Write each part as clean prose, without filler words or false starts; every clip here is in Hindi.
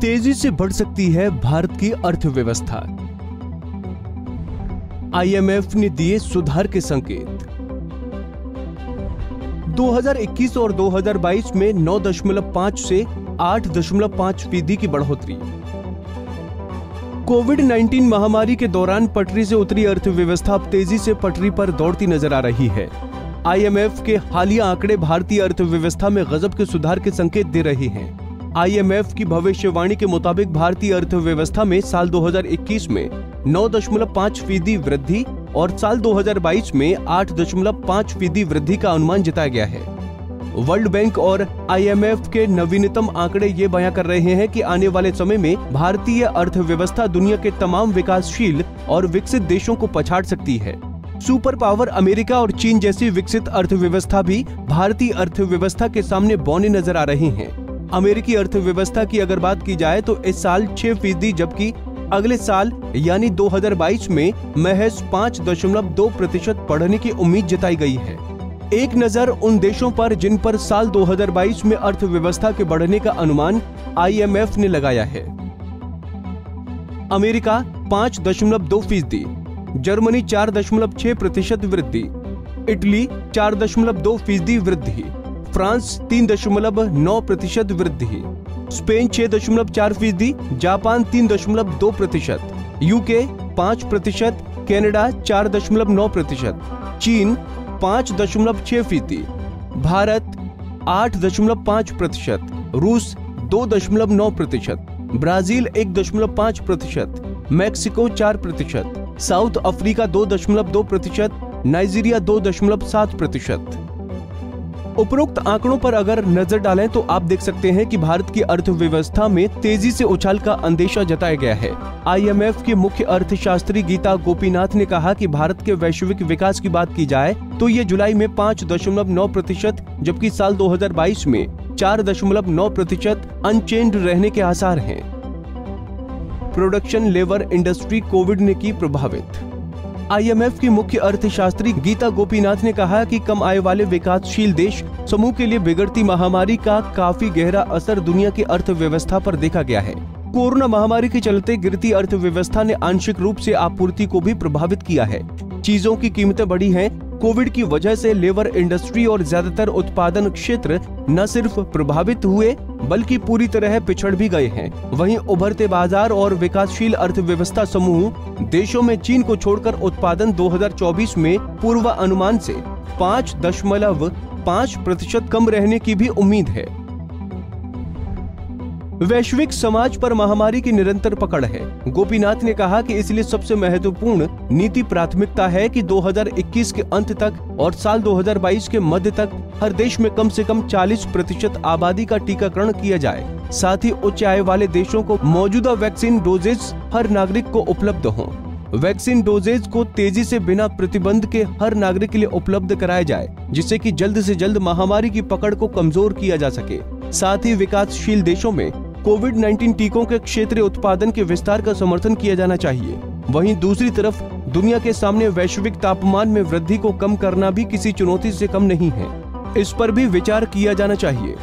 तेजी से बढ़ सकती है भारत की अर्थव्यवस्था। IMF ने दिए सुधार के संकेत। 2021 और 2022 में 9.5 से 8.5% की बढ़ोतरी। कोविड-19 महामारी के दौरान पटरी से उतरी अर्थव्यवस्था अब तेजी से पटरी पर दौड़ती नजर आ रही है। IMF के हालिया आंकड़े भारतीय अर्थव्यवस्था में गजब के सुधार के संकेत दे रहे हैं। IMF की भविष्यवाणी के मुताबिक भारतीय अर्थव्यवस्था में साल 2021 में 9.5% वृद्धि और साल 2022 में 8.5% वृद्धि का अनुमान जताया गया है। वर्ल्ड बैंक और IMF के नवीनतम आंकड़े ये बयां कर रहे हैं कि आने वाले समय में भारतीय अर्थव्यवस्था दुनिया के तमाम विकासशील और विकसित देशों को पछाड़ सकती है। सुपर पावर अमेरिका और चीन जैसी विकसित अर्थव्यवस्था भी भारतीय अर्थव्यवस्था के सामने बौने नजर आ रही हैं। अमेरिकी अर्थव्यवस्था की अगर बात की जाए तो इस साल 6%, जबकि अगले साल यानी 2022 में महज 5.2% बढ़ने की उम्मीद जताई गई है। एक नजर उन देशों पर जिन पर साल 2022 में अर्थव्यवस्था के बढ़ने का अनुमान IMF ने लगाया है। अमेरिका 5.2%, जर्मनी 4.6% वृद्धि, इटली 4.2% वृद्धि, फ्रांस 3.9% वृद्धि, स्पेन 6.4%, जापान 3.2%, UK 5%, कनाडा 4.9%, चीन 5.6%, भारत 8.5%, रूस 2.9%, Brazil 1.5%, Mexico 4%, south Africa 2.2%, Nigeria 2.7%। उपरोक्त आंकड़ों पर अगर नजर डालें तो आप देख सकते हैं कि भारत की अर्थव्यवस्था में तेजी से उछाल का अंदेशा जताया गया है। IMF के मुख्य अर्थशास्त्री गीता गोपीनाथ ने कहा कि भारत के वैश्विक विकास की बात की जाए तो ये जुलाई में 5.9%, जबकि साल 2022 में 4.9% अनचेंज्ड रहने के आसार हैं। प्रोडक्शन लेबर इंडस्ट्री कोविड ने की प्रभावित। IMF की मुख्य अर्थशास्त्री गीता गोपीनाथ ने कहा कि कम आय वाले विकासशील देश समूह के लिए बिगड़ती महामारी का काफी गहरा असर दुनिया की अर्थव्यवस्था पर देखा गया है। कोरोना महामारी के चलते गिरती अर्थव्यवस्था ने आंशिक रूप से आपूर्ति को भी प्रभावित किया है। चीजों की कीमतें बढ़ी हैं। कोविड की वजह से लेबर इंडस्ट्री और ज्यादातर उत्पादन क्षेत्र न सिर्फ प्रभावित हुए बल्कि पूरी तरह पिछड़ भी गए हैं। वहीं उभरते बाजार और विकासशील अर्थव्यवस्था समूह देशों में चीन को छोड़कर उत्पादन 2024 में पूर्वानुमान से 5.5% कम रहने की भी उम्मीद है। वैश्विक समाज पर महामारी की निरंतर पकड़ है। गोपीनाथ ने कहा कि इसलिए सबसे महत्वपूर्ण नीति प्राथमिकता है कि 2021 के अंत तक और साल 2022 के मध्य तक हर देश में कम से कम 40% आबादी का टीकाकरण किया जाए। साथ ही उच्च आय वाले देशों को मौजूदा वैक्सीन डोजेज हर नागरिक को उपलब्ध हों। वैक्सीन डोजेज को तेजी से बिना प्रतिबंध के हर नागरिक के लिए उपलब्ध कराया जाए, जिससे कि जल्द से जल्द महामारी की पकड़ को कमजोर किया जा सके। साथ ही विकासशील देशों में कोविड-19 टीकों के क्षेत्रीय उत्पादन के विस्तार का समर्थन किया जाना चाहिए। वहीं दूसरी तरफ दुनिया के सामने वैश्विक तापमान में वृद्धि को कम करना भी किसी चुनौती से कम नहीं है। इस पर भी विचार किया जाना चाहिए।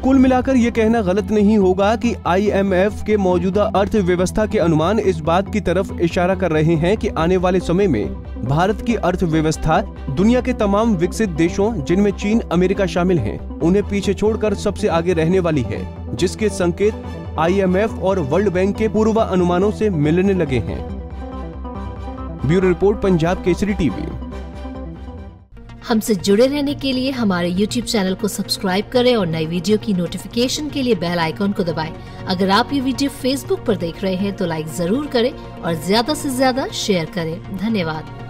कुल मिलाकर ये कहना गलत नहीं होगा कि IMF के मौजूदा अर्थव्यवस्था के अनुमान इस बात की तरफ इशारा कर रहे हैं कि आने वाले समय में भारत की अर्थव्यवस्था दुनिया के तमाम विकसित देशों, जिनमें चीन, अमेरिका शामिल हैं, उन्हें पीछे छोड़कर सबसे आगे रहने वाली है, जिसके संकेत IMF और वर्ल्ड बैंक के पूर्वानुमानों से मिलने लगे हैं। Bureau report, Punjab Kesari TV. हमसे जुड़े रहने के लिए हमारे YouTube चैनल को सब्सक्राइब करें और नई वीडियो की नोटिफिकेशन के लिए बेल आइकॉन को दबाएं। अगर आप ये वीडियो Facebook पर देख रहे हैं तो लाइक जरूर करें और ज्यादा से ज्यादा शेयर करें। धन्यवाद।